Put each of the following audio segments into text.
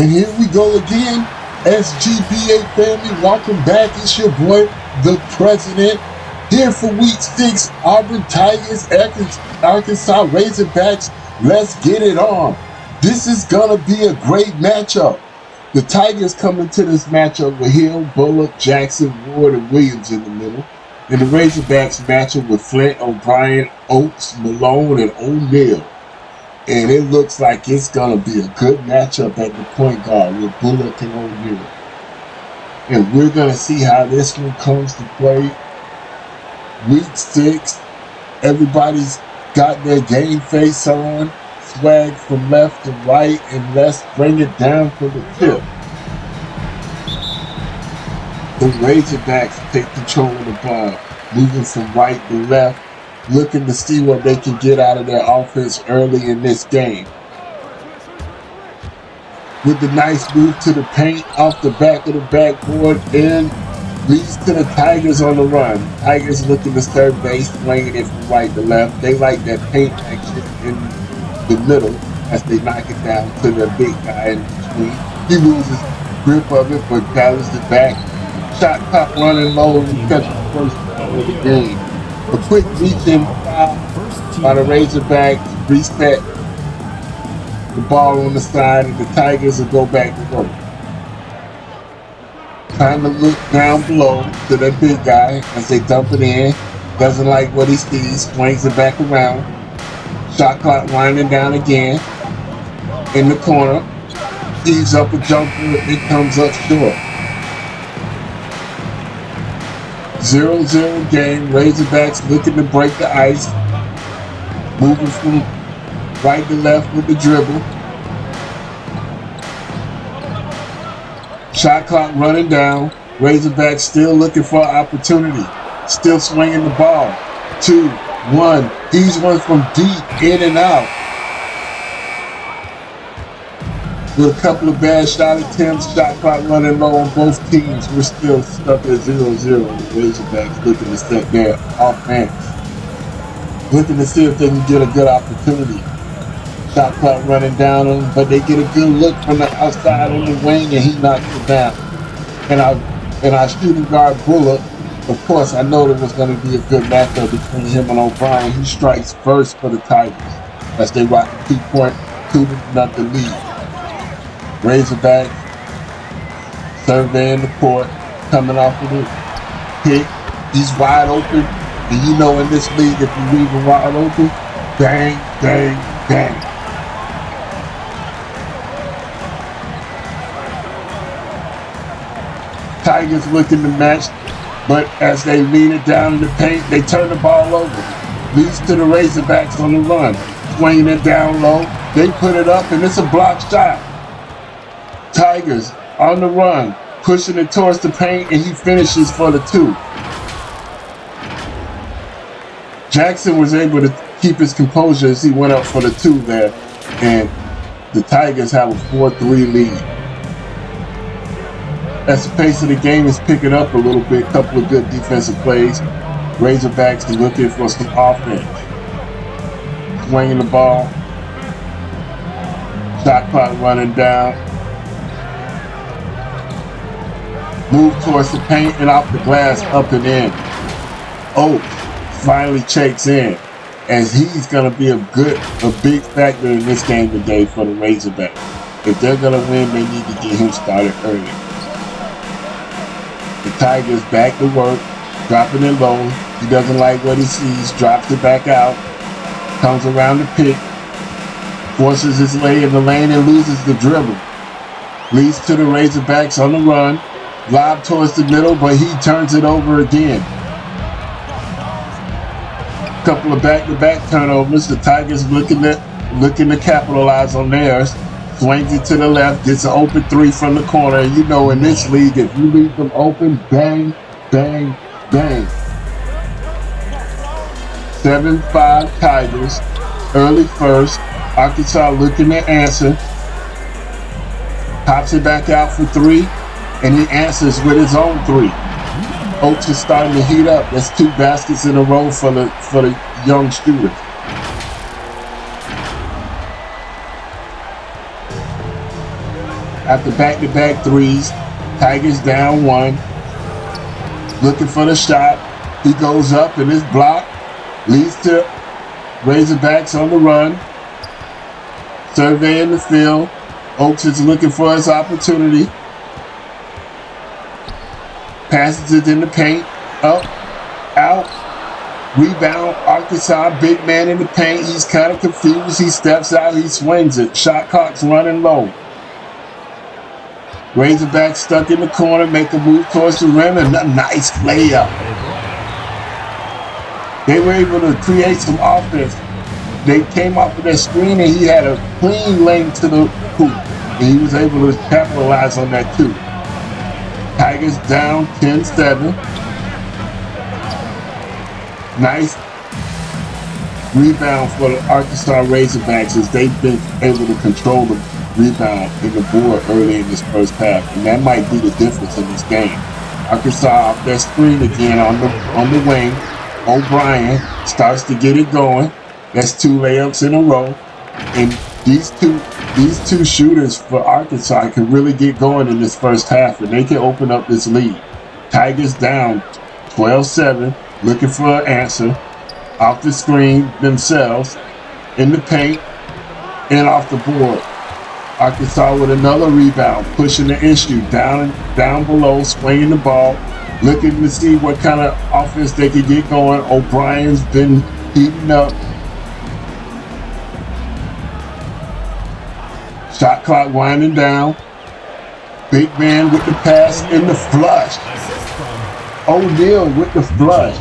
And here we go again. SGBA family, welcome back. It's your boy, the President, here for week 6. Auburn Tigers, Arkansas Razorbacks. Let's get it on. This is gonna be a great matchup. The Tigers come into this matchup with Hill, Bullock, Jackson, Ward, and Williams in the middle. And the Razorbacks matchup with Flint, O'Brien, Oates, Malone, and O'Neal. And it looks like it's going to be a good matchup at the point guard with Bullock and O'Neal. And we're going to see how this one comes to play. Week 6, everybody's got their game face on, swag from left to right, and let's bring it down for the tip. The Razorbacks take control of the ball, moving from right to left, looking to see what they can get out of their offense early in this game. With the nice move to the paint off the back of the backboard and leads to the Tigers on the run. Tigers looking to serve base, swinging it from right to left. They like that paint action in the middle as they knock it down to the big guy in between. He loses grip of it but gathers it back. Shot clock running low and catches the first ball of the game. A quick reach-in foul by the Razorbacks, reset the ball on the side, and the Tigers will go back to work. Time to look down below to that big guy as they dump it in. Doesn't like what he sees, swings it back around. Shot clock winding down again. In the corner, heaves up a jumper, it comes up short. 0-0 game. Razorbacks looking to break the ice. Moving from right to left with the dribble. Shot clock running down. Razorbacks still looking for an opportunity. Still swinging the ball. 2-1. These ones from deep, in and out. With a couple of bad shot attempts, shot clock running low on both teams, we're still stuck at 0-0. The Razorbacks looking to set their offense. Looking to see if they can get a good opportunity. Shot clock running down on them, but they get a good look from the outside on the wing and he knocks it down. And our shooting guard Bullock, of course, I know there was going to be a good matchup between him and O'Brien. He strikes first for the Tigers as they rock a 2-0 lead. Razorbacks surveying the court, coming off of the pick. He's wide open, and you know in this league, if you leave him wide open, bang, bang, bang. Tigers looking to match, but as they lean it down in the paint, they turn the ball over. Leads to the Razorbacks on the run, swinging it down low. They put it up, and it's a block shot. Tigers on the run, pushing it towards the paint, and he finishes for the 2. Jackson was able to keep his composure as he went up for the 2 there, and the Tigers have a 4-3 lead. As the pace of the game is picking up a little bit, a couple of good defensive plays. Razorbacks are looking for some offense. Swinging the ball. Shot clock running down. Move towards the paint and off the glass, up and in. Oates finally checks in, as he's going to be a big factor in this game today for the Razorbacks. If they're going to win, they need to get him started early. The Tigers back to work, dropping it low. He doesn't like what he sees, drops it back out, comes around the pick, forces his way in the lane and loses the dribble. Leads to the Razorbacks on the run. Lob towards the middle, but he turns it over again. Couple of back-to-back turnovers. The Tigers looking to capitalize on theirs. Swings it to the left, gets an open 3 from the corner. You know, in this league, if you leave them open, bang, bang, bang. 7-5 Tigers. Early first. Arkansas looking to answer. Pops it back out for 3. And he answers with his own 3. Oates is starting to heat up. That's 2 baskets in a row for the young student. after back-to-back threes. Tigers down 1. Looking for the shot. He goes up and is blocked. Leads to Razorbacks on the run. Surveying the field. Oaks is looking for his opportunity. Passes it in the paint. Up. Out. Rebound. Arkansas. Big man in the paint. He's kind of confused. He steps out. He swings it. Shot clock's running low. Razorbacks stuck in the corner. Make a move towards the rim. And a nice layup. They were able to create some offense. They came off of that screen and he had a clean lane to the hoop. And he was able to capitalize on that too. Tigers down 10-7. Nice rebound for the Arkansas Razorbacks as they've been able to control the rebound in the board early in this first half. And that might be the difference in this game. Arkansas off that screen again on the wing. O'Brien starts to get it going. That's 2 layups in a row. And these two shooters for Arkansas can really get going in this first half, and they can open up this lead. Tigers down 12-7, looking for an answer. Off the screen themselves, in the paint, and off the board. Arkansas with another rebound, pushing the issue down below, swinging the ball, looking to see what kind of offense they can get going. O'Brien's been heating up. Shot clock winding down. Big man with the pass in the flush. O'Neal with the flush.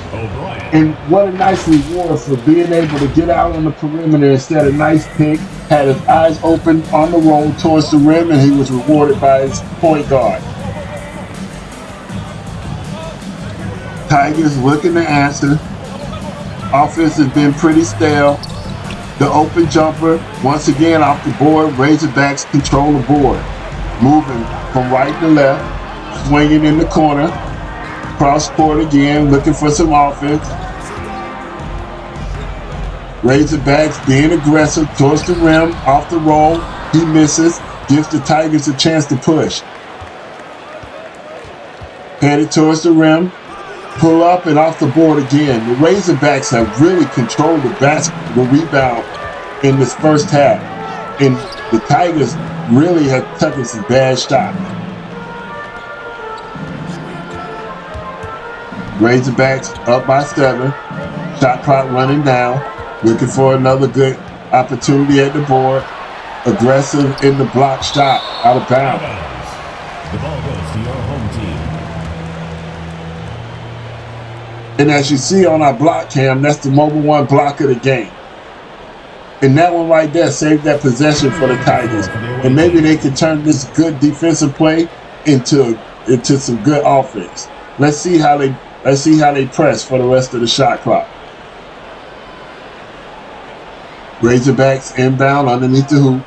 And what a nice reward for being able to get out on the perimeter instead of nice pick. Had his eyes open on the roll towards the rim, and he was rewarded by his point guard. Tigers looking to answer. Offense has been pretty stale. The open jumper, once again off the board. Razorbacks control the board. Moving from right to left. Swinging in the corner. Cross court again, looking for some offense. Razorbacks being aggressive towards the rim. Off the roll. He misses. Gives the Tigers a chance to push. Headed towards the rim. Pull up and off the board again. The Razorbacks have really controlled the rebound in this first half. And the Tigers really have taken some bad shots. Razorbacks up by 7. Shot clock running down. Looking for another good opportunity at the board. Aggressive in the block shot. Out of bounds. The ball goes to your home team. And as you see on our block cam, that's the Mobile One block of the game. And that one right there saved that possession for the Tigers. And maybe they can turn this good defensive play into some good offense. Let's see how they press for the rest of the shot clock. Razorbacks inbound underneath the hoop.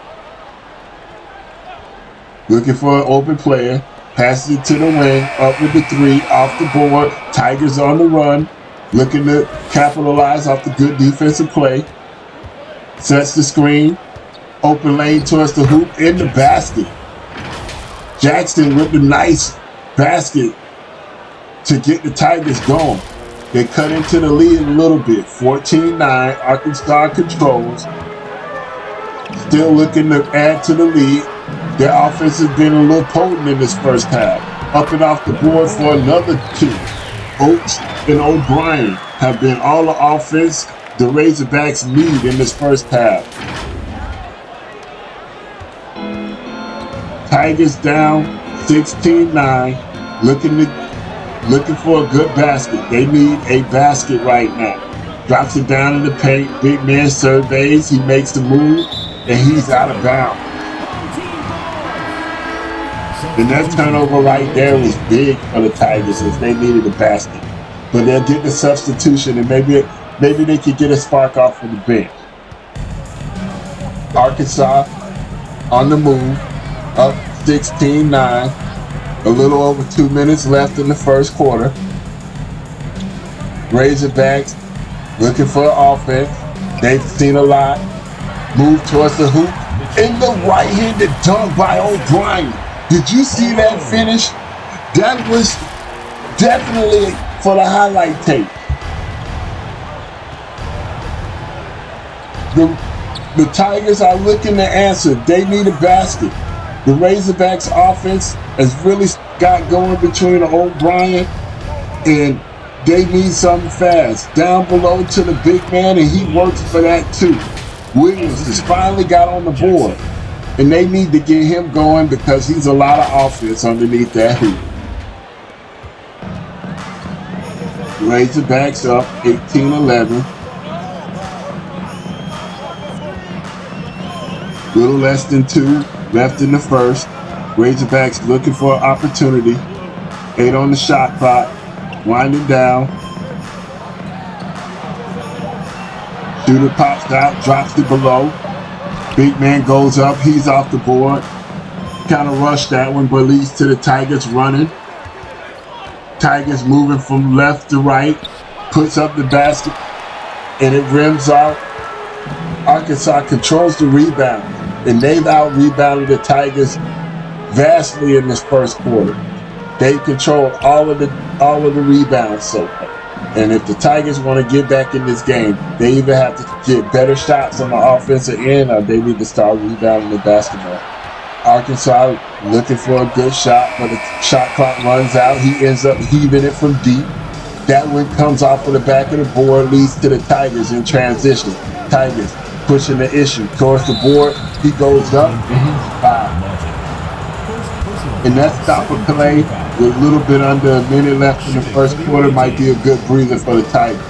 Looking for an open player. Passes it to the wing, up with the 3, off the board. Tigers on the run, looking to capitalize off the good defensive play. Sets the screen, open lane towards the hoop, in the basket. Jackson with the nice basket to get the Tigers going. They cut into the lead a little bit, 14-9, Arkansas controls. Still looking to add to the lead. Their offense has been a little potent in this first half. Up and off the board for another 2. Oaks and O'Brien have been all the offense the Razorbacks need in this first half. Tigers down 16-9, looking for a good basket. They need a basket right now. Drops it down in the paint. Big man surveys. He makes the move, and he's out of bounds. And that turnover right there was big for the Tigers as they needed a basket. But they'll get the substitution, and maybe they could get a spark off of the bench. Arkansas on the move, up 16-9. A little over 2 minutes left in the first quarter. Razorbacks looking for offense. They've seen a lot. Move towards the hoop. In the right-handed dunk by O'Brien. Did you see that finish? That was definitely for the highlight tape. The Tigers are looking to answer. They need a basket. The Razorbacks offense has really got going between O'Brien, and they need something fast. Down below to the big man, and he works for that too. Williams has finally got on the board, and they need to get him going because he's a lot of offense underneath that hoop. Razorbacks up 18-11. Little less than 2 left in the first. Razorbacks looking for an opportunity. 8 on the shot clock. Winding down. Shooter pops out, drops it below. Big man goes up, he's off the board. Kind of rushed that one, but leads to the Tigers running. Tigers moving from left to right. Puts up the basket, and it rims out. Arkansas controls the rebound, and they've out-rebounded the Tigers vastly in this first quarter. They've controlled all of the rebounds so far. And if the Tigers want to get back in this game, they either have to get better shots on the offensive end, or they need to start rebounding the basketball. Arkansas looking for a good shot, but the shot clock runs out. He ends up heaving it from deep. That one comes off of the back of the board, leads to the Tigers in transition. Tigers pushing the issue towards the board. He goes up and he's fouled. And that stopper play with a little bit under a minute left in the first quarter might be a good breather for the Tigers.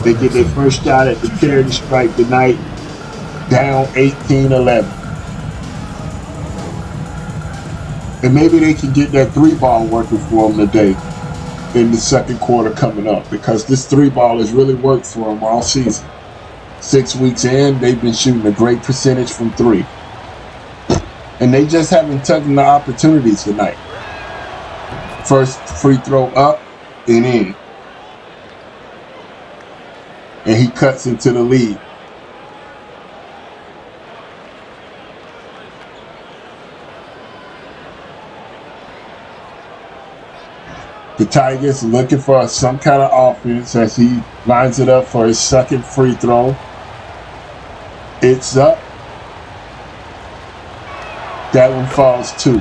They get their first shot at the charity strike tonight, down 18-11. And maybe they can get that 3-ball working for them today in the second quarter coming up, because this 3-ball has really worked for them all season. 6 weeks in, they've been shooting a great percentage from 3. And they just haven't taken the opportunities tonight. First free throw up and in. And he cuts into the lead. The Tigers looking for some kind of offense as he lines it up for his second free throw. It's up. That one falls too.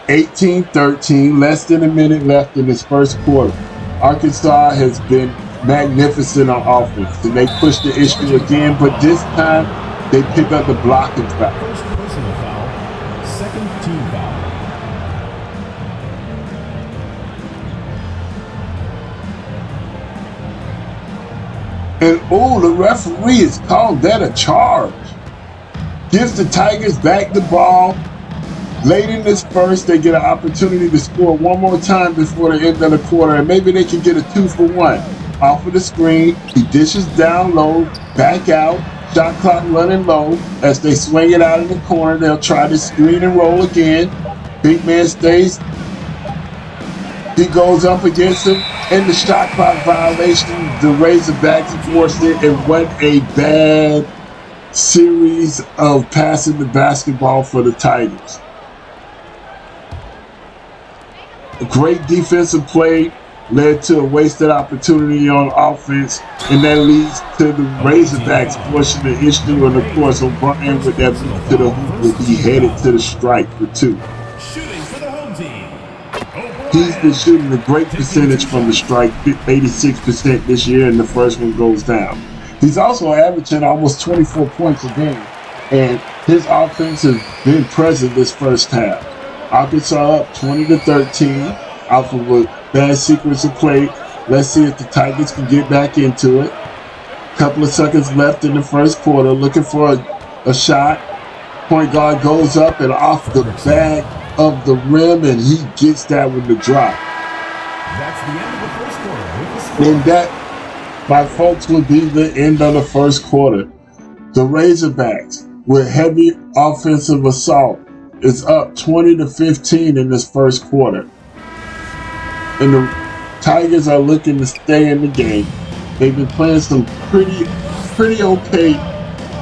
18-13, less than a minute left in this first quarter. Arkansas has been magnificent on offense, and they push the issue again, but this time they pick up the blocking foul. First personal foul, second team foul. And the referee has called that a charge. Gives the Tigers back the ball. Late in this first, they get an opportunity to score one more time before the end of the quarter, and maybe they can get a 2-for-1. Off of the screen, he dishes down low, back out, shot clock running low. As they swing it out in the corner, they'll try to screen and roll again. Big man stays. He goes up against him, and the shot clock violation, the Razorbacks forced it, and what a bad series of passing the basketball for the Tigers. A great defensive play led to a wasted opportunity on offense, and that leads to the Razorbacks forcing the issue, and of course O'Brien with that move to the hoop will be headed to the strike for 2. Shooting for the home team. He's been shooting a great percentage from the strike, 86% this year, and the first one goes down. He's also averaging almost 24 points a game, and his offense has been present this first half. Arkansas up 20-13 off of a bad sequence of play. Let's see if the Tigers can get back into it. Couple of seconds left in the first quarter, looking for a shot. Point guard goes up and off the back of the rim, and he gets that one to drop. That's the end of the first quarter with the score. And that, my folks, will be the end of the first quarter. The Razorbacks, with heavy offensive assault, is up 20-15 in this first quarter. And the Tigers are looking to stay in the game. They've been playing some pretty okay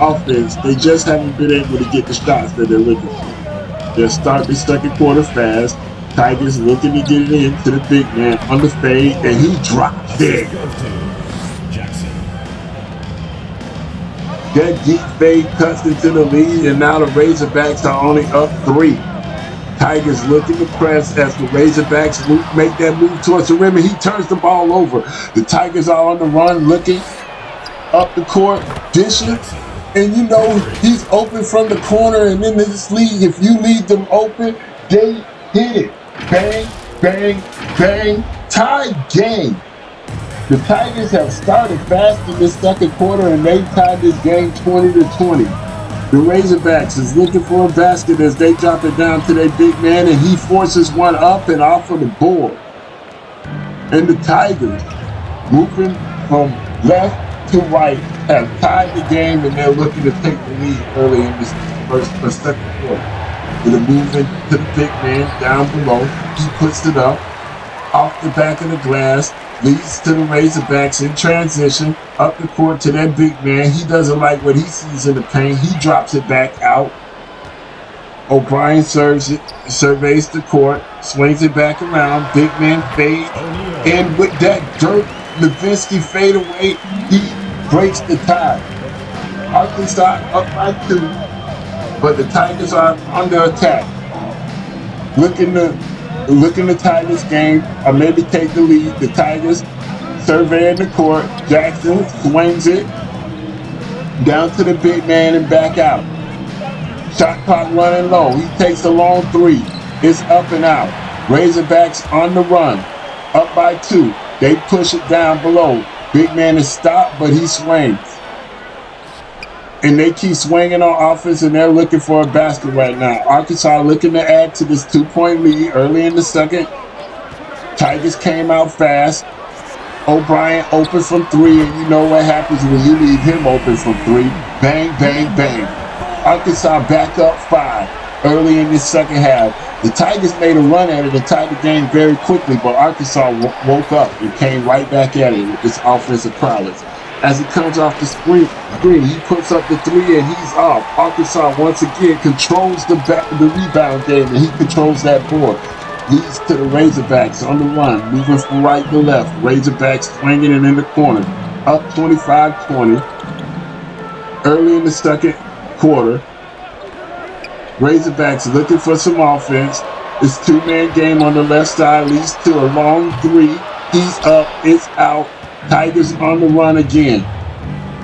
offense. They just haven't been able to get the shots that they're looking for. They'll start the second quarter fast. Tigers looking to get it into the big man on the fade, and he drops it. That deep fade cuts into the lead, and now the Razorbacks are only up 3. Tigers looking to press as the Razorbacks make that move towards the rim, and he turns the ball over. The Tigers are on the run, looking up the court, dishing, and you know he's open from the corner. And in this league, if you leave them open, they hit it. Bang, bang, bang. Tie game. The Tigers have started fast in this second quarter, and they tied this game 20-20. The Razorbacks is looking for a basket as they drop it down to their big man, and he forces one up and off of the board. And the Tigers, moving from left to right, have tied the game, and they're looking to take the lead early in this second quarter. With a moving to the big man down below, he puts it up off the back of the glass. Leads to the Razorbacks in transition, up the court to that big man. He doesn't like what he sees in the paint. He drops it back out. O'Brien surveys the court, swings it back around. Big man fade. And with that Dirk Nowitzki fadeaway, he breaks the tie. Arkansas up by 2, but the Tigers are under attack. Looking to tie this game or maybe take the lead. The Tigers surveying the court. Jackson swings it down to the big man and back out. Shot clock running low. He takes a long 3. It's up and out. Razorbacks on the run. Up by 2. They push it down below. Big man is stopped, but he swings. And they keep swinging on offense, and they're looking for a basket right now. Arkansas looking to add to this 2-point lead early in the second. Tigers came out fast. O'Brien open from 3, and you know what happens when you leave him open from 3. Bang, bang, bang. Arkansas back up 5 early in this second half. The Tigers made a run at it and tied the game very quickly, but Arkansas woke up and came right back at it with this offensive prowess. As he comes off the screen, he puts up the 3 and he's off. Arkansas once again controls the rebound game, and he controls that board. Leads to the Razorbacks on the run, moving from right to left. Razorbacks swinging it in the corner. Up 25-20. Early in the second quarter, Razorbacks looking for some offense. This 2-man game on the left side leads to a long 3. He's up, it's out. Tigers on the run again.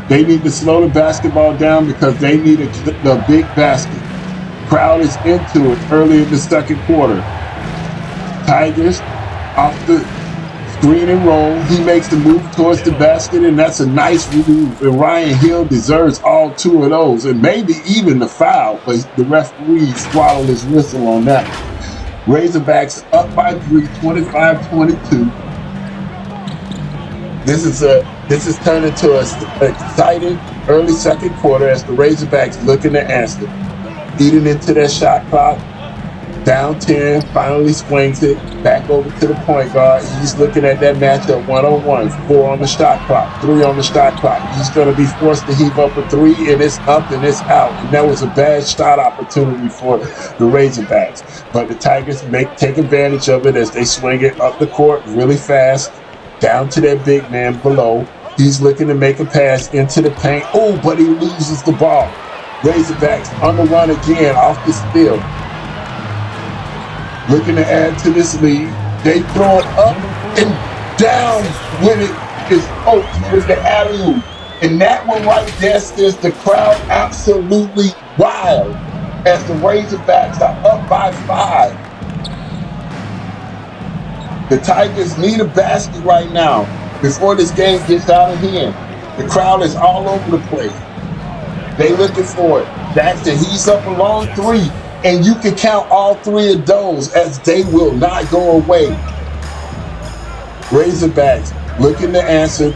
They need to slow the basketball down because they need the big basket. Crowd is into it early in the second quarter. Tigers off the screen and roll. He makes the move towards the basket, and that's a nice move. And Ryan Hill deserves all 2 of those, and maybe even the foul, but the referee swallowed his whistle on that. Razorbacks up by 3, 25-22. This is turned into an exciting early second quarter as the Razorbacks looking to answer. Eating into their shot clock. Down 10, finally swings it back over to the point guard. He's looking at that matchup 1-on-1. 4 on the shot clock, 3 on the shot clock. He's going to be forced to heave up a 3, and it's up and it's out. And that was a bad shot opportunity for the Razorbacks. But the Tigers take advantage of it as they swing it up the court really fast. Down to that big man below. He's looking to make a pass into the paint. Oh, but he loses the ball. Razorbacks on the run again off the steal. Looking to add to this lead. They throw it up and down when it is Oaks with the alley-oop. And that one right there says the crowd absolutely wild as the Razorbacks are up by 5. The Tigers need a basket right now before this game gets out of hand. The crowd is all over the place. They looking for it. Jackson, he's up a long 3, and you can count all 3 of those as they will not go away. Razorbacks looking to answer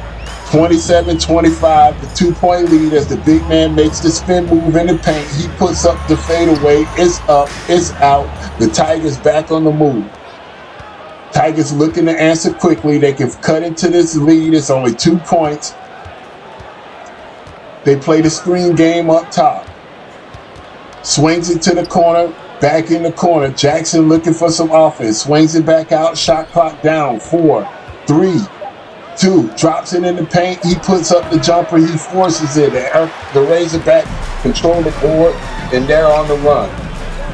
27-25, the 2-point lead as the big man makes the spin move in the paint. He puts up the fadeaway. It's up, it's out. The Tigers back on the move. Tigers looking to answer quickly. They can cut into this lead. It's only 2 points. They play the screen game up top. Swings it to the corner. Back in the corner, Jackson looking for some offense. Swings it back out. Shot clock down. 4, 3, 2. Drops it in the paint. He puts up the jumper. He forces it. The Razorback control the board, and they're on the run.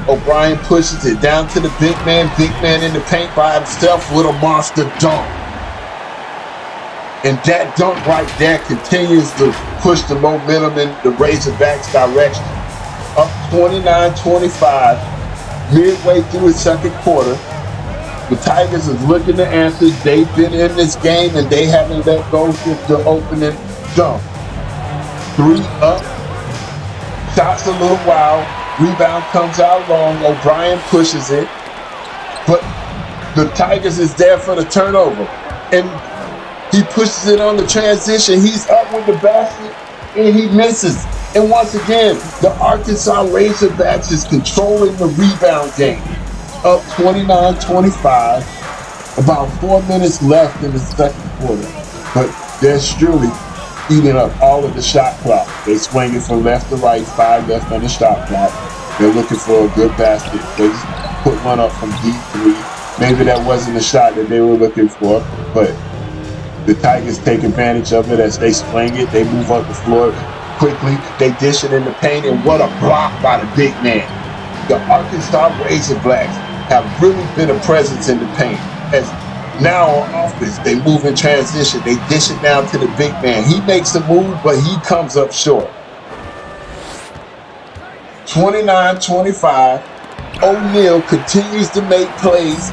O'Brien pushes it down to the big man. Big man in the paint by himself with a monster dunk. And that dunk right there continues to push the momentum in the Razorbacks' direction. Up 29-25, midway through the second quarter. The Tigers is looking to answer. They've been in this game and they haven't let go since the opening jump. 3 up, shots a little wild, rebound comes out long. O'Brien pushes it, but the Tigers is there for the turnover. And he pushes it on the transition. He's up with the basket and he misses. And once again, the Arkansas Razorbacks is controlling the rebound game. Up 29-25, about 4 minutes left in the second quarter. But they're surely eating up all of the shot clock. They swing it from left to right, 5 left on the shot clock. They're looking for a good basket. They just put one up from deep 3. Maybe that wasn't the shot that they were looking for, but the Tigers take advantage of it as they swing it. They move up the floor quickly. They dish it in the paint, and what a block by the big man. The Arkansas Razorbacks have really been a presence in the paint. As now on offense, they move in transition. They dish it down to the big man. He makes the move, but he comes up short. 29-25. O'Neal continues to make plays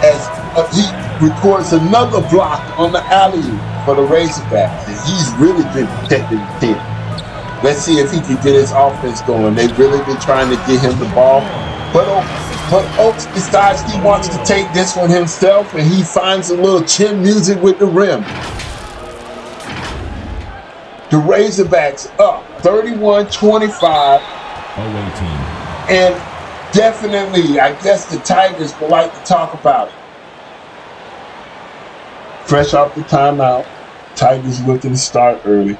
as he records another block on the alley-oop for the Razorbacks. And he's really been protecting the team. Let's see if he can get his offense going. They've really been trying to get him the ball. But Oaks decides he wants to take this one himself, and he finds a little chin music with the rim. The Razorbacks up 31-25. And definitely, I guess the Tigers would like to talk about it. Fresh off the timeout, Tigers looking to start early.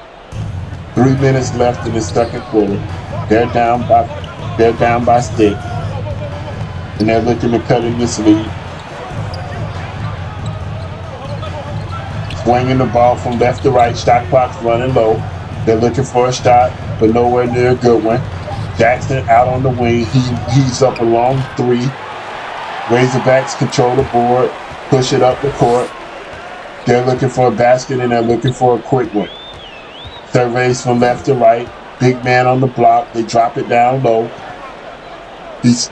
3 minutes left in the second quarter. They're down by 6, and they're looking to cut in this lead. Swinging the ball from left to right. Shot clock's running low. They're looking for a shot, but nowhere near a good one. Jackson out on the wing. He's up a long 3. Razorbacks control the board, push it up the court. They're looking for a basket, and they're looking for a quick one. Surveys from left to right. Big man on the block. They drop it down low. He's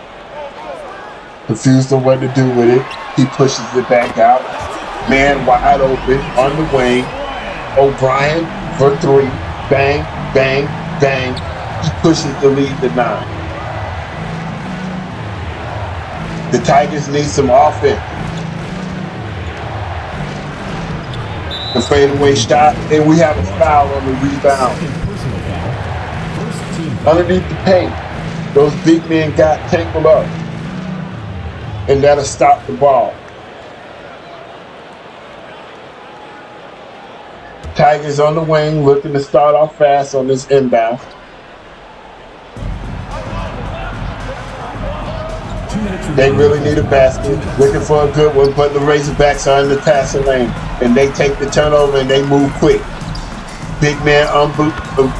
confused on what to do with it. He pushes it back out. Man wide open on the wing. O'Brien for 3. Bang, bang, bang. He pushes the lead to 9. The Tigers need some offense. The fadeaway shot, and we have a foul on the rebound. Underneath the paint, those big men got tangled up, and that'll stop the ball. Tigers on the wing, looking to start off fast on this inbound. They really need a basket, looking for a good one, but the Razorbacks are in the passing lane, and they take the turnover and they move quick. Big man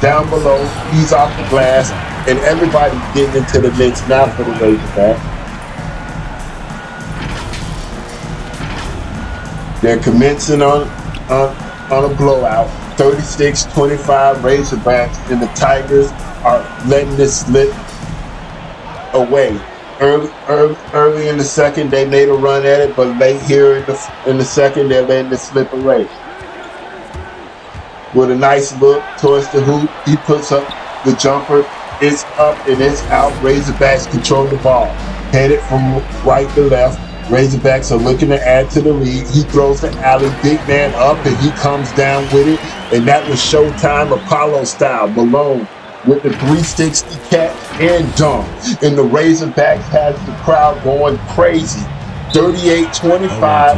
down below, he's off the glass, and everybody's getting into the mix now for the Razorbacks. They're commencing on a blowout, 36-25 Razorbacks, and the Tigers are letting this slip away. Early in the second, they made a run at it, but late here in the second, they're letting it slip away. With a nice look towards the hoop, he puts up the jumper. It's up and it's out. Razorbacks control the ball. Headed from right to left. Razorbacks are looking to add to the lead. He throws the alley, big man up, and he comes down with it. And that was Showtime Apollo style. Malone with the 360 catch and dunk. And the Razorbacks has the crowd going crazy. 38-25.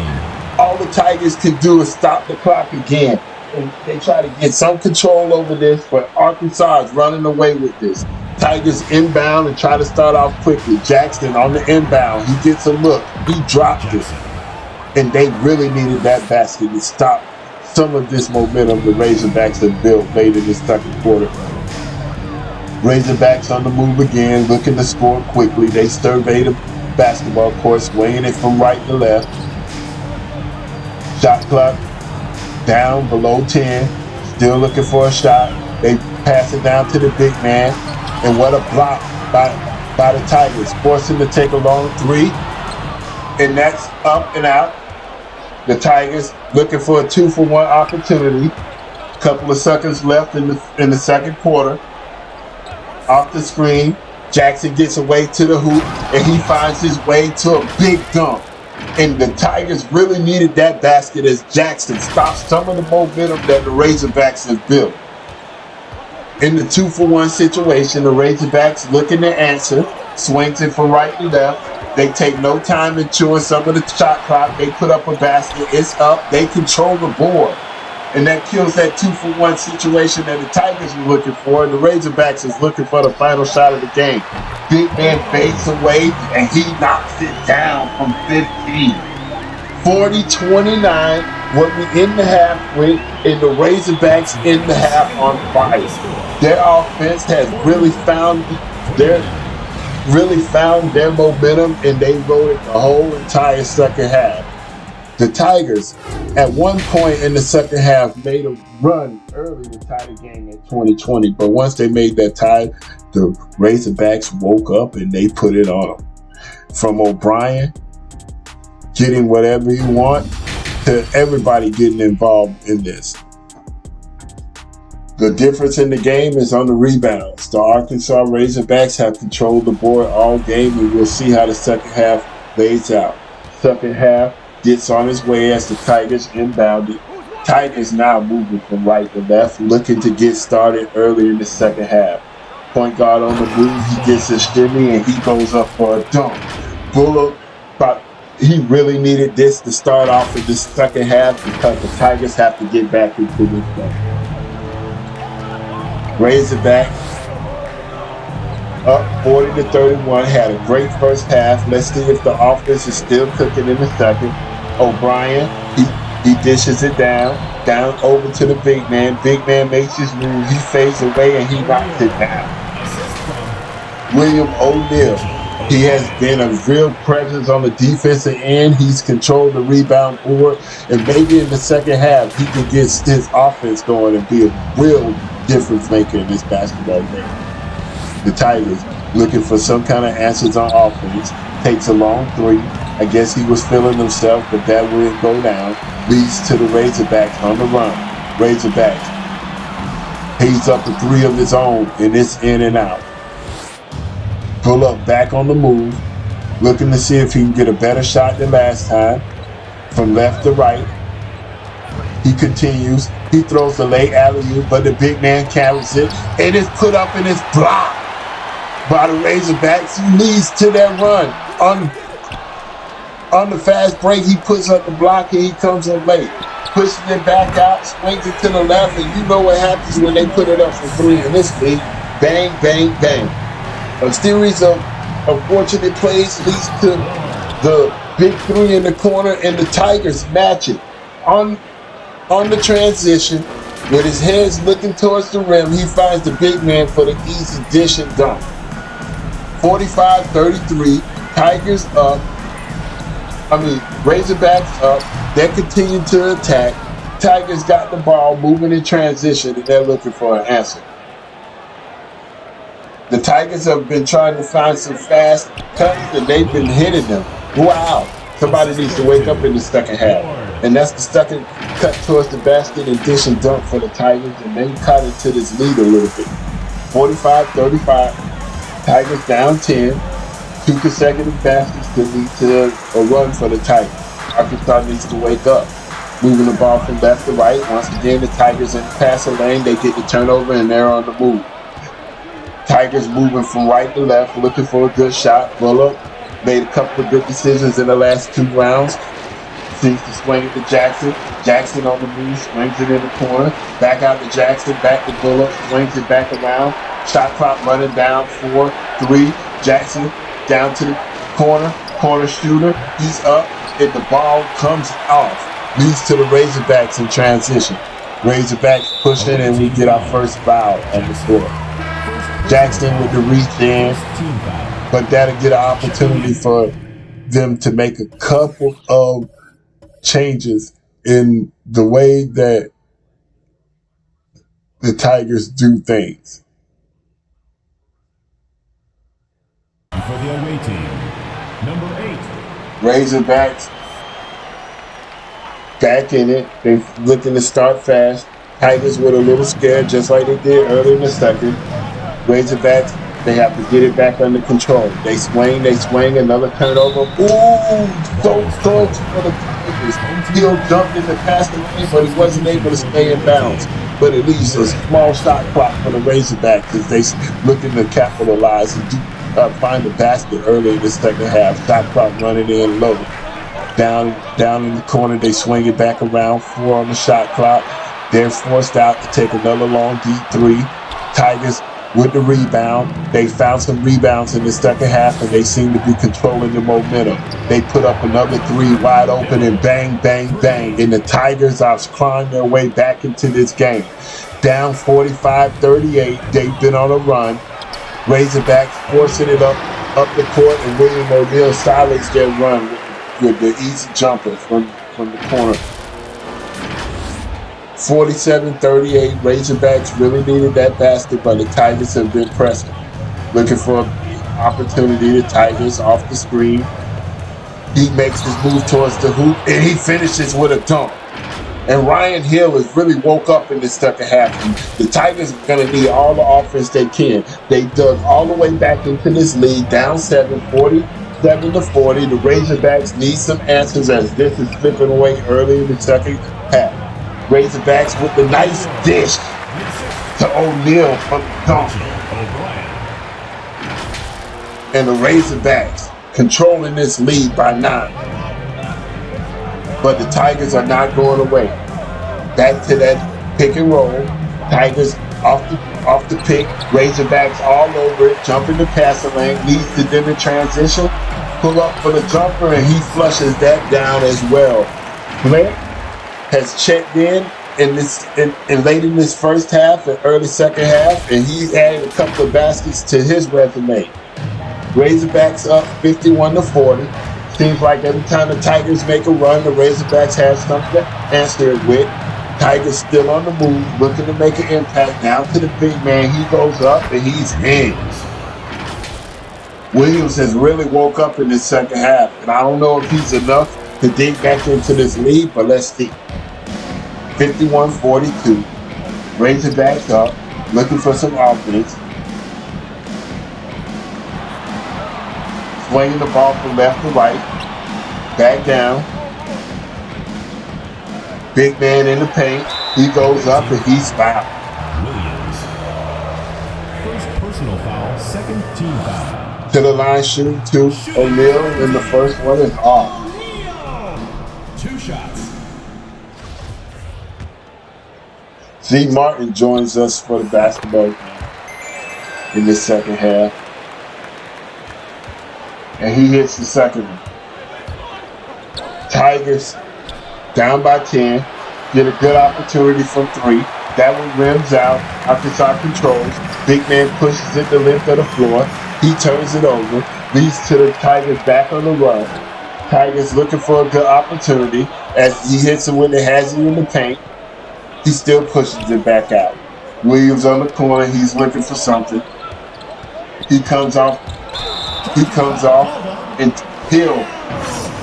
All the Tigers can do is stop the clock again. And they try to get some control over this, but Arkansas is running away with this. Tigers inbound and try to start off quickly. Jackson on the inbound. He gets a look. He dropped it. And they really needed that basket to stop some of this momentum the Razorbacks have built late in the second quarter. Razorbacks on the move again, looking to score quickly. They survey the basketball court, swinging it from right to left. Shot clock down below 10. Still looking for a shot. They pass it down to the big man. And what a block by the Tigers. Force him to take a long three. And that's up and out. The Tigers looking for a 2-for-1 opportunity. Couple of seconds left in the second quarter. Off the screen, Jackson gets away to the hoop, and he finds his way to a big dunk. And the Tigers really needed that basket as Jackson stops some of the momentum that the Razorbacks have built. In the 2-for-1 situation, the Razorbacks looking to answer, swings it from right to left. They take no time in chewing some of the shot clock. They put up a basket. It's up. They control the board. And that kills that 2-for-1 situation that the Tigers were looking for. And the Razorbacks is looking for the final shot of the game. Big man fades away, and he knocks it down from 15. 40-29, what we in the half with, and the Razorbacks in the half on fire. Their offense has really found their momentum, and they rode it the whole entire second half. The Tigers, at one point in the second half, made a run early to tie the game at 20-20. But once they made that tie, the Razorbacks woke up and they put it on them. From O'Brien getting whatever you want to everybody getting involved in this. The difference in the game is on the rebounds. The Arkansas Razorbacks have controlled the board all game, and we'll see how the second half plays out. Second half gets on his way as the Tigers inbounded. Tigers now moving from right to left, looking to get started early in the second half. Point guard on the move, he gets a shimmy and he goes up for a dunk. Bullock, he really needed this to start off in the second half because the Tigers have to get back into this game. Razorbacks up 40-31, had a great first half. Let's see if the offense is still cooking in the second. O'Brien, he dishes it down over to the big man. Big man makes his move. He fades away and he knocks it down. William O'Neal, he has been a real presence on the defensive end. He's controlled the rebound board, and maybe in the second half he can get his offense going and be a real difference maker in this basketball game. The Tigers looking for some kind of answers on offense. Takes a long three. I guess he was feeling himself, but that wouldn't go down. Leads to the Razorbacks on the run. Razorbacks. He's up a three of his own, and it's in and out. Pull up back on the move. Looking to see if he can get a better shot than last time. From left to right. He continues. He throws the late alley-oop, but the big man carries it. And it's put up and it's blocked by the Razorbacks. He leads to that run. On the fast break, he puts up the block and he comes in late. Pushes it back out, swings it to the left, and you know what happens when they put it up for three in this league. Bang, bang, bang. A series of unfortunate plays leads to the big three in the corner, and the Tigers match it. On the transition, with his hands looking towards the rim, he finds the big man for the easy dish and dunk. 45-33, Tigers up. Razorbacks up. They continue to attack. Tigers got the ball moving in transition, and they're looking for an answer. The Tigers have been trying to find some fast cuts, and they've been hitting them. Wow. Somebody needs to wake up in the second half. And that's the second cut towards the basket and dish and dunk for the Tigers, and they cut into this lead a little bit. 45-35. Tigers down 10. Two consecutive baskets could lead to a run for the Tigers. Arkansas needs to wake up. Moving the ball from left to right. Once again, the Tigers in the passing lane. They get the turnover, and they're on the move. Tigers moving from right to left, looking for a good shot. Bullock made a couple of good decisions in the last two rounds. Seems to swing it to Jackson. Jackson on the move, swings it in the corner. Back out to Jackson, back to Bullock, swings it back around. Shot clock running down 4-3. Jackson down to the corner shooter. He's up, and the ball comes off. Leads to the Razorbacks in transition. Razorbacks pushing, and we get our first foul on the court. Jackson with the reach in, but that'll get an opportunity for them to make a couple of changes in the way that the Tigers do things. For the away team, number 8. Razorbacks back in it. They're looking to start fast. Tigers with a little scared, just like they did early in the second. Razorbacks, they have to get it back under control. They swing, another turnover. Ooh, so close for the Tigers. Hill jumped in the passing lane, but he wasn't able to stay in bounds. But at least a small shot clock for the Razorbacks as they looking to capitalize and find the basket early in the second half. Shot clock running in low. Down in the corner, they swing it back around. 4 on the shot clock. They're forced out to take another long deep 3. Tigers with the rebound. They found some rebounds in the second half, and they seem to be controlling the momentum. They put up another 3 wide open, and bang, bang, bang. And the Tigers are climbing their way back into this game. Down 45-38. They've been on a run. Razorbacks forcing it up the court, and William O'Neal silenced their run with the easy jumper from the corner. 47-38, Razorbacks really needed that basket, but the Tigers have been pressing. Looking for an opportunity, the Tigers off the screen. He makes his move towards the hoop, and he finishes with a dunk. And Ryan Hill has really woke up in this second half. And the Tigers are going to need all the offense they can. They dug all the way back into this lead, down 47-40. The Razorbacks need some answers as this is slipping away early in the second half. Razorbacks with the nice dish to O'Neal for the dunk. And the Razorbacks controlling this lead by 9. But the Tigers are not going away. Back to that pick and roll. Tigers off the pick. Razorbacks all over it. Jumping the passing lane. Leads to them in transition. Pull up for the jumper, and he flushes that down as well. Blake has checked in late in this first half and early second half, and he's added a couple of baskets to his resume. Razorbacks up 51-40. Seems like every time the Tigers make a run, the Razorbacks have something to answer it with. Tigers still on the move, looking to make an impact. Down to the big man, he goes up and he's in. Williams has really woke up in this second half, and I don't know if he's enough to dig back into this lead, but let's see. 51-42. Razorbacks up, looking for some offense. Swinging the ball from left to right. Back down. Big man in the paint. He goes up and he's fouled. Williams. First personal foul, second team foul. To the line shooting 2. O'Neal, and the first one is off. 2 shots. Z. Martin joins us for the basketball game in this second half. And he hits the second one. Tigers down by 10. Get a good opportunity from 3. That one rims out. Arkansas controls. Big man pushes it the length of the floor. He turns it over. Leads to the Tigers back on the run. Tigers looking for a good opportunity. As he hits it when it has it in the paint, he still pushes it back out. Williams on the corner. He's looking for something. He comes off, and Hill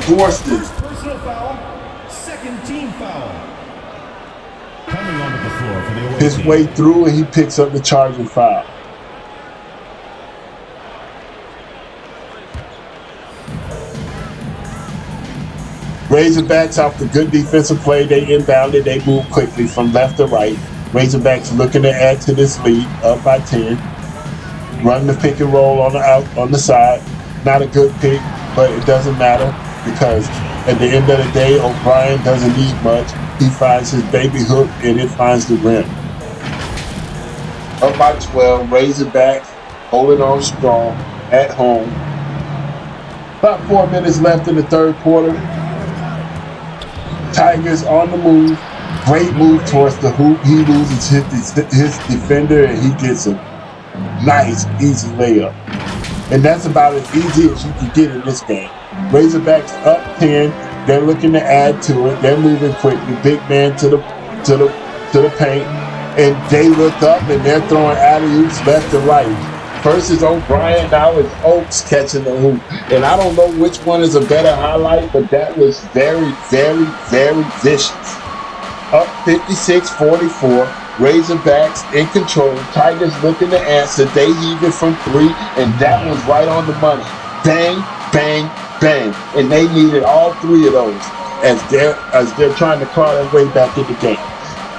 forces. Personal foul, second team foul. Coming onto the floor for the away his team. way through, and he picks up the charging foul. Razorbacks off the good defensive play. They inbounded. They move quickly from left to right. Razorbacks looking to add to this lead, up by 10. Run the pick and roll on the side. Not a good pick, but it doesn't matter because at the end of the day, O'Brien doesn't need much. He finds his baby hook and it finds the rim. up by 12. Razorbacks holding on strong at home. About 4 minutes left in the third quarter. Tigers on the move. Great move towards the hoop. He loses his defender and he gets a nice, easy layup. And that's about as easy as you can get in this game. Razorbacks up 10. They're looking to add to it. They're moving quickly. Big man to the paint. And they look up and they're throwing alley-oops left and right. First is O'Brien, now it's Oaks catching the hoop. And I don't know which one is a better highlight, but that was very, very, very vicious. Up 56-44, Razorbacks in control. Tigers looking to answer. They heaving from three, and that was right on the money. Bang, bang, bang. And they needed all three of those as they're trying to claw their way back in the game.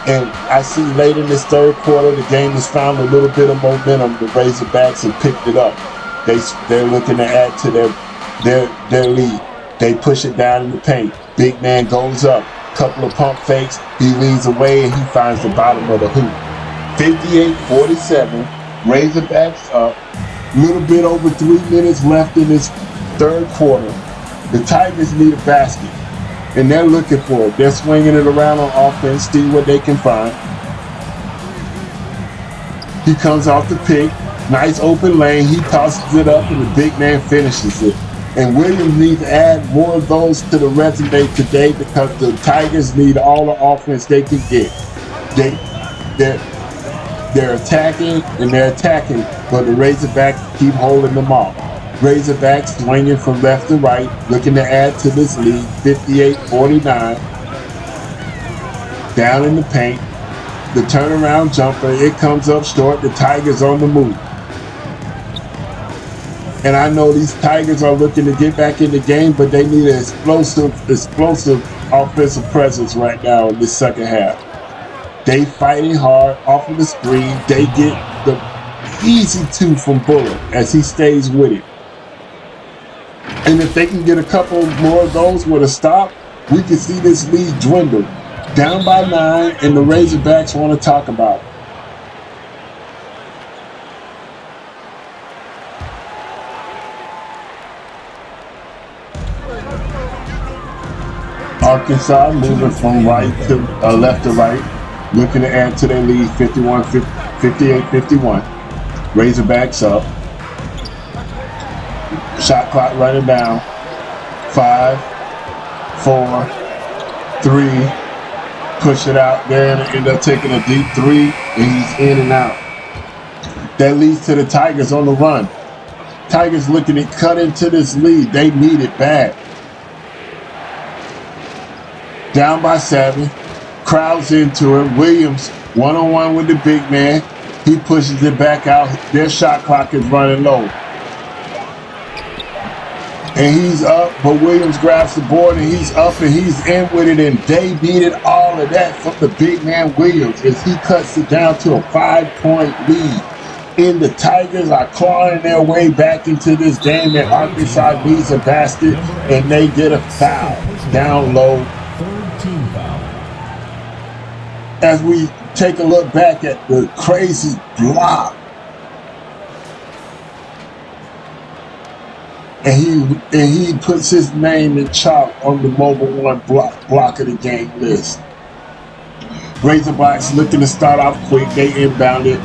And I see late in this third quarter, the game has found a little bit of momentum. The Razorbacks have picked it up. They're looking to add to their lead. They push it down in the paint. Big man goes up. Couple of pump fakes. He leads away and he finds the bottom of the hoop. 58-47. Razorbacks up. Little bit over 3 minutes left in this third quarter. The Tigers need a basket. And they're looking for it. They're swinging it around on offense, see what they can find. He comes off the pick. Nice open lane. He tosses it up and the big man finishes it. And Williams needs to add more of those to the resume today because the Tigers need all the offense they can get. They're attacking and they're attacking, but the Razorbacks keep holding them off. Razorbacks swinging from left to right, looking to add to this lead, 58-49. Down in the paint, the turnaround jumper, it comes up short, the Tigers on the move. And I know these Tigers are looking to get back in the game, but they need an explosive offensive presence right now in this second half. They fighting hard off of the screen. They get the easy two from Bullock as he stays with it. And if they can get a couple more of those with a stop, we can see this lead dwindle. Down by 9, and the Razorbacks want to talk about it. Arkansas moving from left to right, looking to add to their lead, 58-51. Razorbacks up. Shot clock running down. 5, 4, 3. Push it out there and end up taking a deep three, and he's in and out. That leads to the Tigers on the run. Tigers looking to cut into this lead. They need it bad. Down by 7. Crowds into it. Williams one-on-one with the big man. He pushes it back out. Their shot clock is running low. And he's up, but Williams grabs the board and he's up and he's in with it, and they needed all of that from the big man Williams as he cuts it down to a 5-point lead. And the Tigers are clawing their way back into this game, and Arkansas needs a basket and they get a foul down low. Third team foul. As we take a look back at the crazy block. And he puts his name in chalk on the Mobile One block of the game list. Razorbacks looking to start off quick. They inbound it.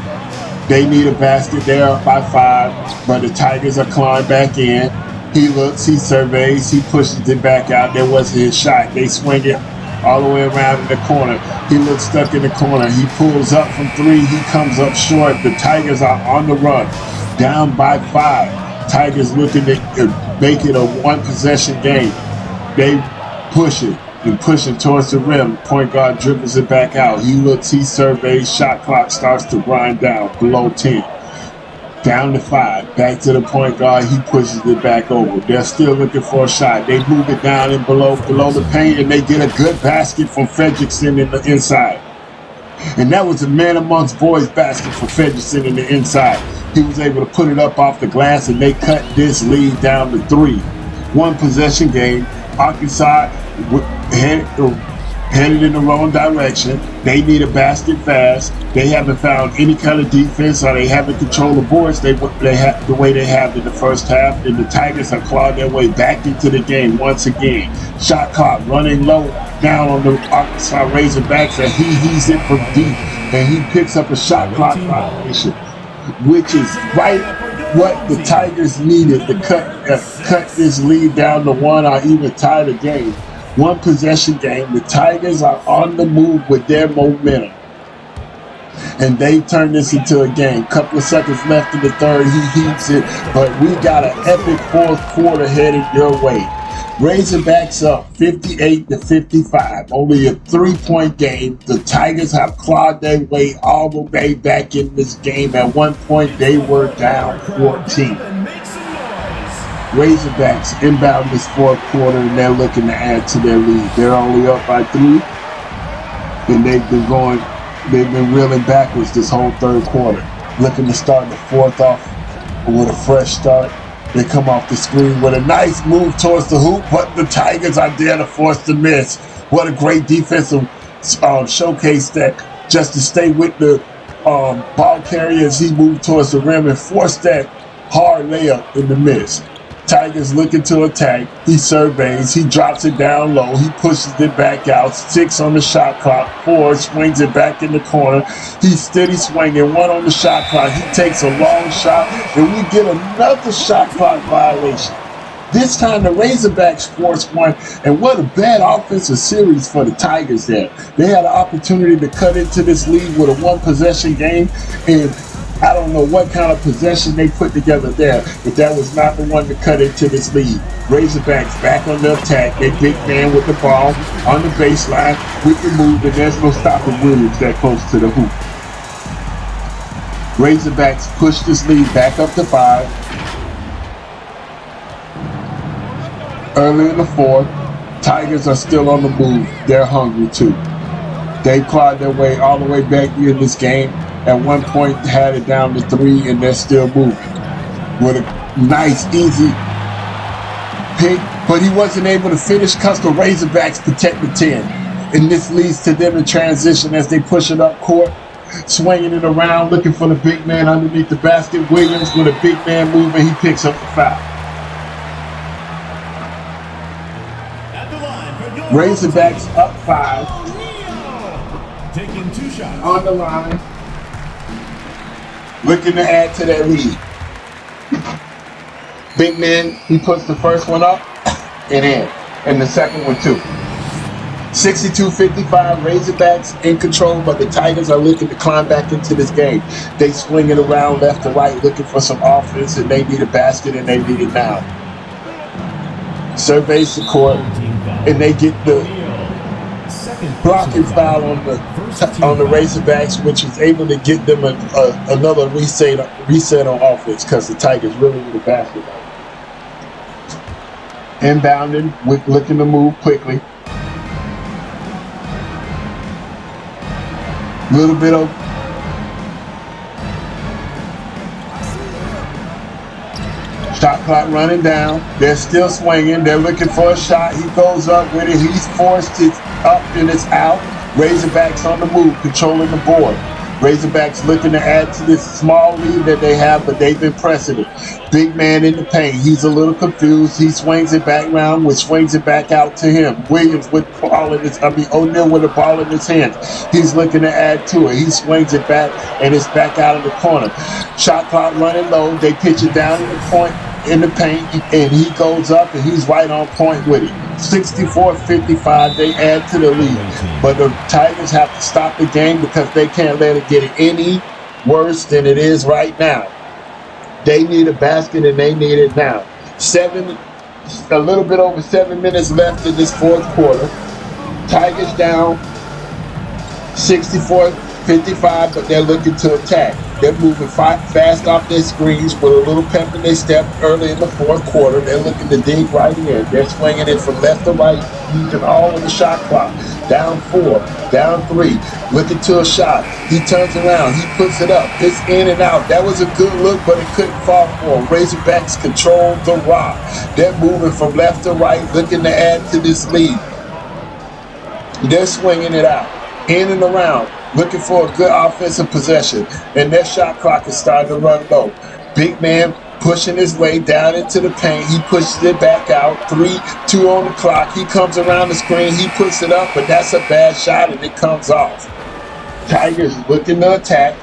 They need a basket. They're up by 5, but the Tigers are clawing back in. He looks, he surveys, he pushes it back out. There wasn't his shot. They swing it all the way around in the corner. He looks stuck in the corner. He pulls up from 3. He comes up short. The Tigers are on the run. Down by 5. Tigers looking to make it a one-possession game. They push it and pushing towards the rim. Point guard dribbles it back out. He looks, he surveys. Shot clock starts to grind down below 10. Down to 5. Back to the point guard. He pushes it back over. They're still looking for a shot. They move it down and below the paint, and they get a good basket from Fredrickson in the inside. And that was a man amongst boys basket for Fredrickson in the inside. He was able to put it up off the glass, and they cut this lead down to 3. One possession game. Arkansas headed in the wrong direction. They need a basket fast. They haven't found any kind of defense, or they haven't controlled the boards the way they have in the first half. And the Tigers have clawed their way back into the game once again. Shot clock running low down on the Arkansas Razorbacks, and he's it from deep, and he picks up a shot clock violation, which is right what the Tigers needed to cut this lead down to one, or even tie the game. One possession game. The Tigers are on the move with their momentum, and they turn this into a game. Couple of seconds left in the third. He heaves it, but we got an epic fourth quarter headed your way. Razorbacks up 58-55. Only a 3-point game. The Tigers have clawed their way all the way back in this game. At one point, they were down 14. Razorbacks inbound this fourth quarter, and they're looking to add to their lead. They're only up by 3, and they've been reeling backwards this whole third quarter. Looking to start the fourth off with a fresh start. They come off the screen with a nice move towards the hoop, but the Tigers are there to force the miss. What a great defensive showcase that, just to stay with the ball carrier as he moved towards the rim and force that hard layup in the miss. Tigers looking to attack. He surveys. He drops it down low. He pushes it back out. 6 on the shot clock. 4 swings it back in the corner. He's steady swinging. 1 on the shot clock. He takes a long shot, and we get another shot clock violation. This time the Razorbacks force one, and what a bad offensive series for the Tigers there. They had an opportunity to cut into this lead with a 1-possession game, and I don't know what kind of possession they put together there, but that was not the one to cut into this lead. Razorbacks back on the attack. They big man with the ball on the baseline with the move, and there's no stopping Williams that close to the hoop. Razorbacks push this lead back up to 5. Early in the fourth, Tigers are still on the move. They're hungry too. They clawed their way all the way back in this game. At one point, had it down to 3, and they're still moving. With a nice, easy pick, but he wasn't able to finish because the Razorbacks protect the 10. And this leads to them in transition as they push it up court, swinging it around, looking for the big man underneath the basket. Williams with a big man move, and he picks up the foul. Razorbacks up 5. Taking 2 shots. On the line. Looking to add to that lead. Big man, he puts the first one up and in. And the second one too. 62-55, Razorbacks in control, but the Tigers are looking to climb back into this game. They swing it around left to right, looking for some offense, and they need a basket, and they need it now. Surveys the court, and they get the blocking foul on the Razorbacks, which is able to get them another reset on offense, because the Tigers really need a basket. Inbounding, looking to move quickly. Little bit of shot clock running down. They're still swinging. They're looking for a shot. He goes up with it. He's forced it up and it's out. Razorbacks on the move, controlling the board. Razorbacks looking to add to this small lead that they have, but they've been pressing it. Big man in the paint. He's a little confused. He swings it back round, which swings it back out to him. Williams with the ball in his, O'Neal with the ball in his hands. He's looking to add to it. He swings it back, and it's back out of the corner. Shot clock running low. They pitch it down in the point, in the paint, and he goes up, and he's right on point with it. 64-55, they add to the lead. But the Tigers have to stop the game because they can't let it get any worse than it is right now. They need a basket, and they need it now. A little bit over 7 minutes left in this fourth quarter. Tigers down 64-55, but they're looking to attack. They're moving fast off their screens with a little pep in their step early in the fourth quarter. They're looking to dig right in. They're swinging it from left to right, using all of the shot clock. Down 4, down 3, looking to a shot. He turns around, he puts it up. It's in and out. That was a good look, but it couldn't fall for him. Razorbacks control the rock. They're moving from left to right, looking to add to this lead. They're swinging it out, in and around, looking for a good offensive possession. And their shot clock is starting to run low. Big man pushing his way down into the paint. He pushes it back out. 3-2 on the clock. He comes around the screen. He puts it up, but that's a bad shot, and it comes off. Tigers looking to attack.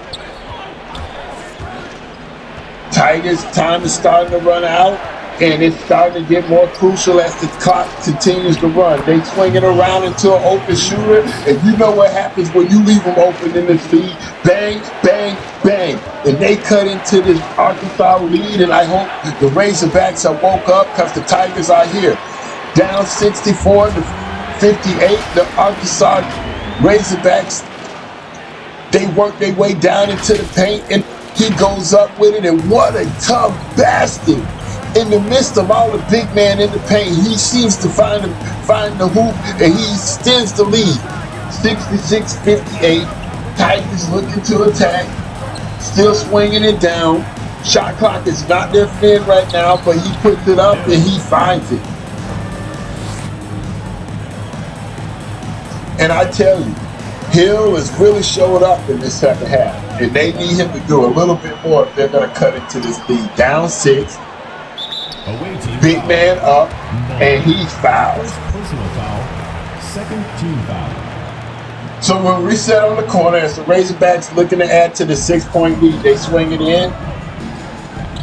Tigers' time is starting to run out, and it's starting to get more crucial as the clock continues to run. They swing it around into an open shooter, and you know what happens when you leave them open in the feed. Bang, bang, bang. And they cut into this Arkansas lead, and I hope the Razorbacks have woke up because the Tigers are here. Down 64-58, the Arkansas Razorbacks, they work their way down into the paint, and he goes up with it, and what a tough basket. In the midst of all the big man in the paint, he seems to find the hoop, and he extends the lead. 66-58, Tigers looking to attack, still swinging it down. Shot clock is not their friend right now, but he puts it up and he finds it. And I tell you, Hill has really showed up in this second half, and they need him to do a little bit more if they're going to cut into this lead. Down 6, big man up, and he's fouled. Personal foul, second team foul. So we'll reset on the corner as the Razorbacks looking to add to the 6-point lead. They swing it in.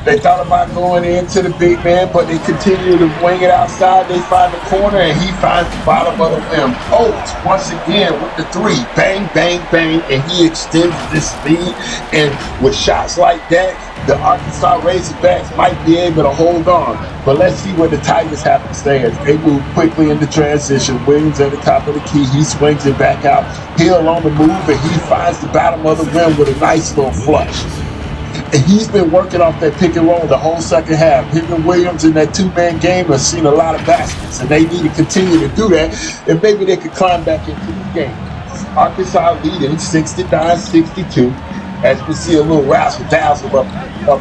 They thought about going into the big man, but they continue to wing it outside. They find the corner, and he finds the bottom of the rim. Oates, once again, with the 3. Bang, bang, bang, and he extends this lead. And with shots like that, the Arkansas Razorbacks might be able to hold on. But let's see what the Tigers have to say as they move quickly into transition. Williams at the top of the key. He swings it back out. Hill on the move, and he finds the bottom of the rim with a nice little flush. And he's been working off that pick and roll the whole second half. Him and Williams in that 2-man game have seen a lot of baskets, and they need to continue to do that, and maybe they could climb back into the game. Arkansas leading 69-62 as we see a little razzle-dazzle up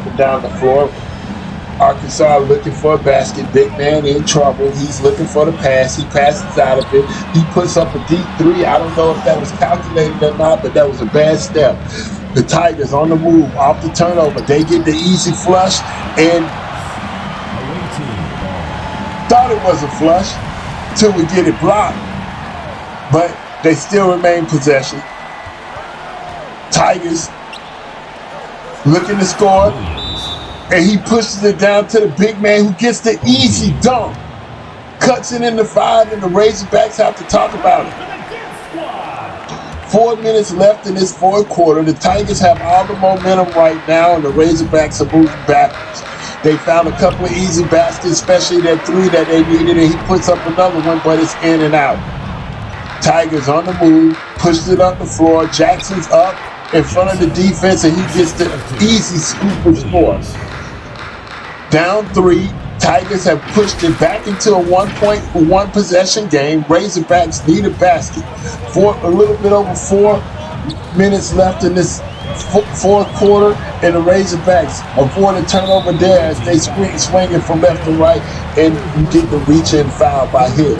and down the floor. Arkansas looking for a basket. Big man in trouble. He's looking for the pass. He passes out of it. He puts up a deep 3. I don't know if that was calculated or not, but that was a bad step. The Tigers on the move off the turnover. They get the easy flush, and thought it was a flush till we get it blocked, but they still remain possession. Tigers looking to score, and he pushes it down to the big man who gets the easy dunk. Cuts it into 5, and the Razorbacks have to talk about it. 4 minutes left in this fourth quarter. The Tigers have all the momentum right now, and the Razorbacks are moving backwards. They found a couple of easy baskets, especially that 3 that they needed, and he puts up another one, but it's in and out. Tigers on the move, pushes it up the floor. Jackson's up in front of the defense, and he gets the easy scoop and score. Down 3. Tigers have pushed it back into a 1-point, possession game. Razorbacks need a basket. A little bit over 4 minutes left in this fourth quarter, and the Razorbacks avoid a turnover there as they swinging from left to right, and you get the reach-in foul by Hill.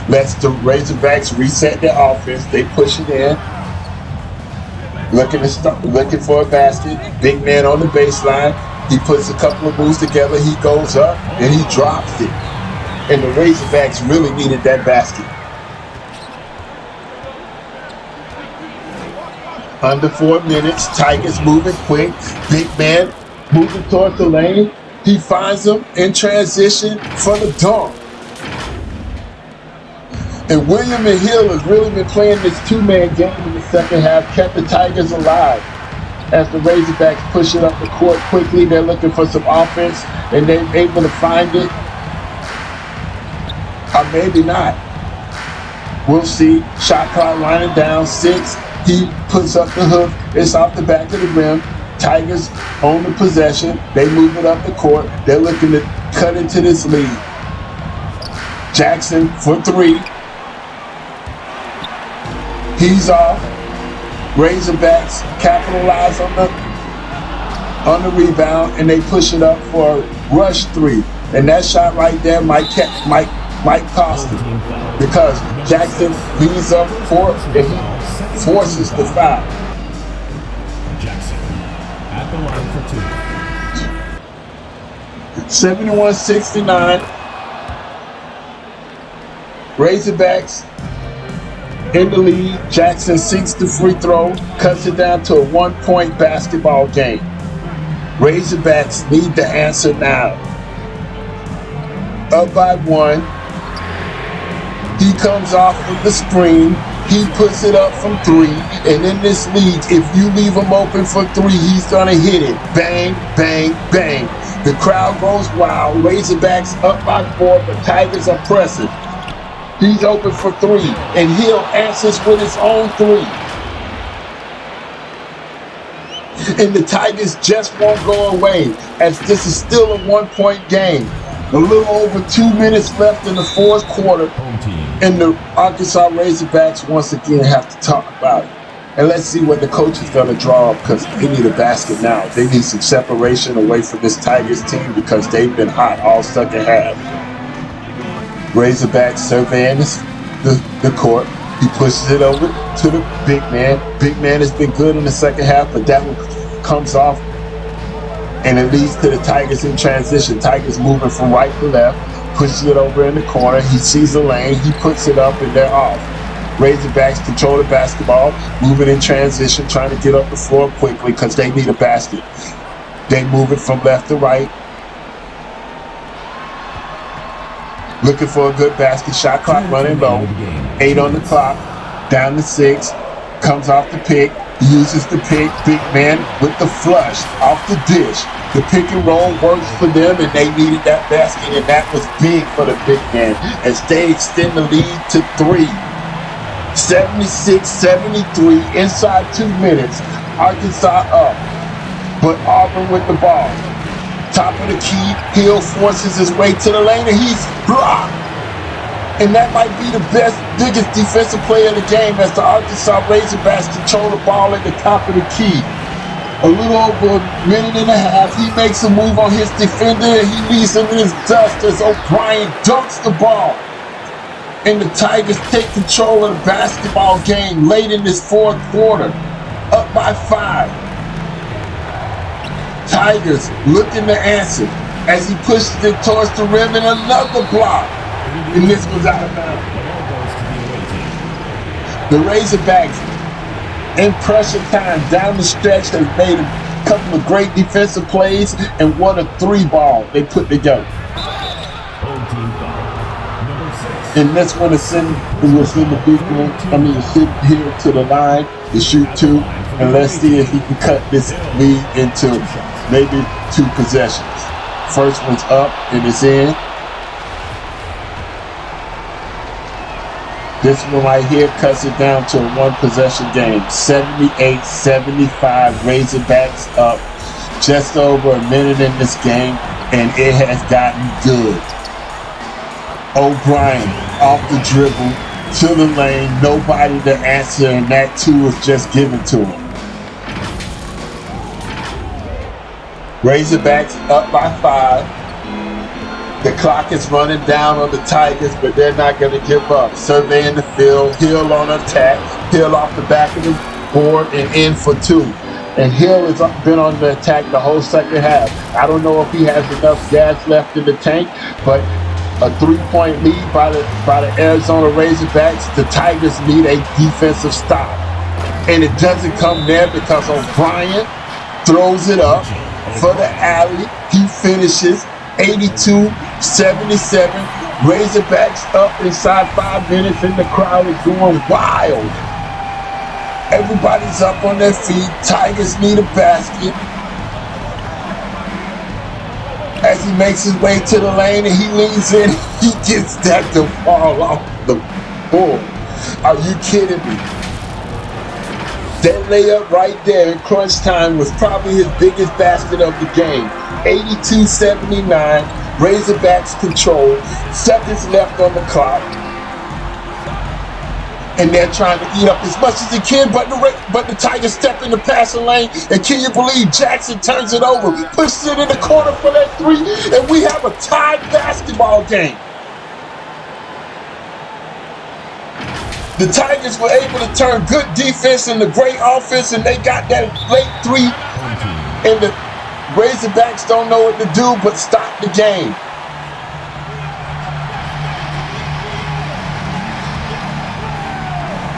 Lets the Razorbacks reset their offense. They push it in. Looking for a basket. Big man on the baseline. He puts a couple of moves together. He goes up and he drops it. And the Razorbacks really needed that basket. Under 4 minutes. Tigers moving quick. Big man moving towards the lane. He finds them in transition for the dunk. And William and Hill has really been playing this 2-man game in the second half, kept the Tigers alive. As the Razorbacks push it up the court quickly, they're looking for some offense, and they're able to find it. Or maybe not. We'll see. Shot clock lining down 6. He puts up the hook. It's off the back of the rim. Tigers own the possession. They move it up the court. They're looking to cut into this lead. Jackson for 3. He's off. Razorbacks capitalize on the rebound, and they push it up for a rush 3. And that shot right there might might cost him because Jackson leads up for it and he forces the foul. Jackson at the line for 2. 71-69. Razorbacks in the lead. Jackson sinks the free throw, cuts it down to a 1-point basketball game. Razorbacks need the answer now. Up by 1. He comes off of the screen. He puts it up from 3. And in this league, if you leave him open for 3, he's going to hit it. Bang, bang, bang. The crowd goes wild. Razorbacks up by 4, but Tigers are pressing. He's open for 3, and Hill answers with his own 3. And the Tigers just won't go away, as this is still a 1-point game. A little over 2 minutes left in the fourth quarter, and the Arkansas Razorbacks once again have to talk about it. And let's see what the coach is going to draw up, because they need a basket now. They need some separation away from this Tigers team because they've been hot all second half. Razorbacks surveying the court. He pushes it over to the big man. Big man has been good in the second half, but that one comes off, and it leads to the Tigers in transition. Tigers moving from right to left, pushes it over in the corner. He sees the lane. He puts it up, and they're off. Razorbacks control the basketball, moving in transition, trying to get up the floor quickly because they need a basket. They move it from left to right, looking for a good basket. Shot clock running low. 8 on the clock. Down to 6. Comes off the pick. Uses the pick. Big man with the flush off the dish. The pick and roll works for them, and they needed that basket, and that was big for the big man as they extend the lead to 3. 76-73 inside 2 minutes. Arkansas up, but Auburn with the ball. Top of the key, Hill forces his way to the lane, and he's blocked. And that might be the biggest defensive play of the game as the Arkansas Razorbacks control the ball at the top of the key. A little over a minute and a half, he makes a move on his defender, and he leaves him in his dust as O'Brien dunks the ball. And the Tigers take control of the basketball game late in this fourth quarter, up by 5. Tigers looking to answer as he pushes it towards the rim, and another block. And this goes out of bounds. The Razorbacks in pressure time down the stretch have made a couple of great defensive plays and won a 3-ball they put together. And this one is send the defense, sit here to the line to shoot 2, and let's see if he can cut this lead into maybe 2 possessions. First one's up and it's in. This one right here cuts it down to a 1-possession game. 78-75, Razorbacks up. Just over a minute in this game, and it has gotten good. O'Brien off the dribble to the lane, nobody to answer, and that 2 was just given to him. Razorbacks up by 5. The clock is running down on the Tigers, but they're not going to give up. Surveying the field, Hill on attack, Hill off the back of the board and in for 2. And Hill has been on the attack the whole second half. I don't know if he has enough gas left in the tank, but a 3-point lead by the Arizona Razorbacks. The Tigers need a defensive stop. And it doesn't come there because O'Brien throws it up for the alley. He finishes 82-77. Razorbacks up inside 5 minutes, and the crowd is going wild. Everybody's up on their feet. Tigers need a basket. As he makes his way to the lane and he leans in, he gets that to fall off the board. Are you kidding me? That layup right there in crunch time was probably his biggest basket of the game. 82-79, Razorbacks control. Seconds left on the clock. And they're trying to eat up as much as they can, but the Tigers step in the passing lane, and can you believe Jackson turns it over, pushes it in the corner for that 3, and we have a tied basketball game. The Tigers were able to turn good defense into great offense, and they got that late 3, and the Razorbacks don't know what to do but stop the game.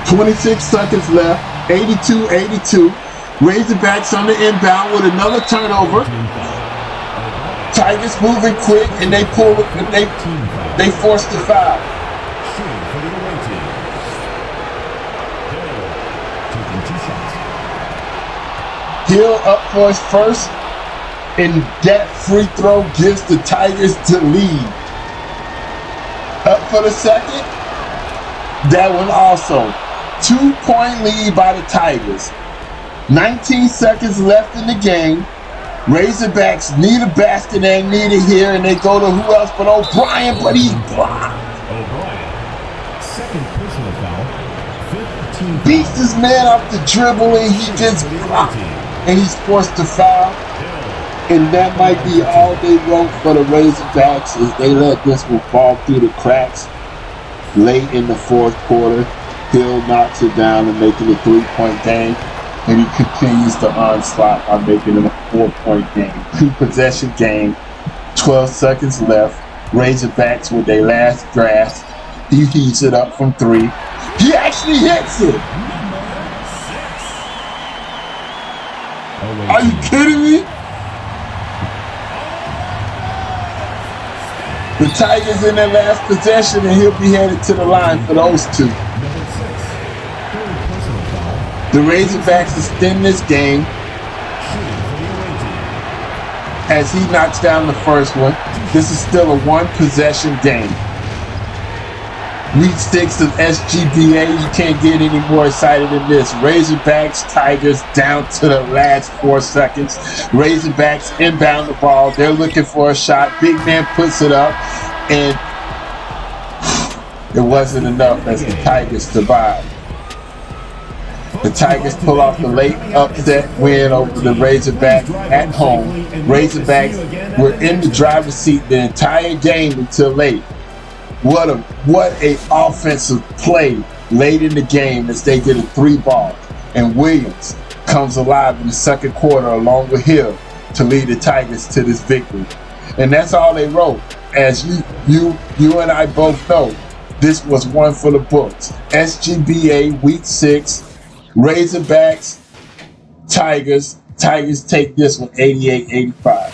"26 seconds left, 82-82. Razorbacks on the inbound with another turnover. Tigers moving quick, and they pull it, and they force the foul. Hill up for his first, and that free throw gives the Tigers the lead. Up for the second, that one also. 2-point lead by the Tigers. 19 seconds left in the game. Razorbacks need a basket, they need it here, and they go to who else but O'Brien, but he's blocked. Second personal foul. 15. Beats this man off the dribble, and he gets blocked, and he's forced to foul. And that might be all they wrote for the Razorbacks, is they let this one fall through the cracks late in the fourth quarter. Hill knocks it down and making it a 3-point game, and he continues the onslaught by making it a 4-point game. 2-possession game, 12 seconds left. Razorbacks with their last grasp. He heats it up from 3. He actually hits it! Are you kidding me? The Tigers in their last possession, and he'll be headed to the line for those two. The Razorbacks extend this game as he knocks down the first one. This is still a 1-possession game. Week 6 of SGBA, you can't get any more excited than this. Razorbacks, Tigers down to the last 4 seconds. Razorbacks inbound the ball. They're looking for a shot. Big man puts it up, and it wasn't enough as the Tigers survive. The Tigers pull off the late upset win over the Razorbacks at home. Razorbacks were in the driver's seat the entire game until late. What a offensive play late in the game as they get a 3-ball. And Williams comes alive in the second quarter along with Hill to lead the Tigers to this victory. And that's all they wrote. As you and I both know, this was one for the books. SGBA Week 6. Razorbacks, Tigers take this one 88-85.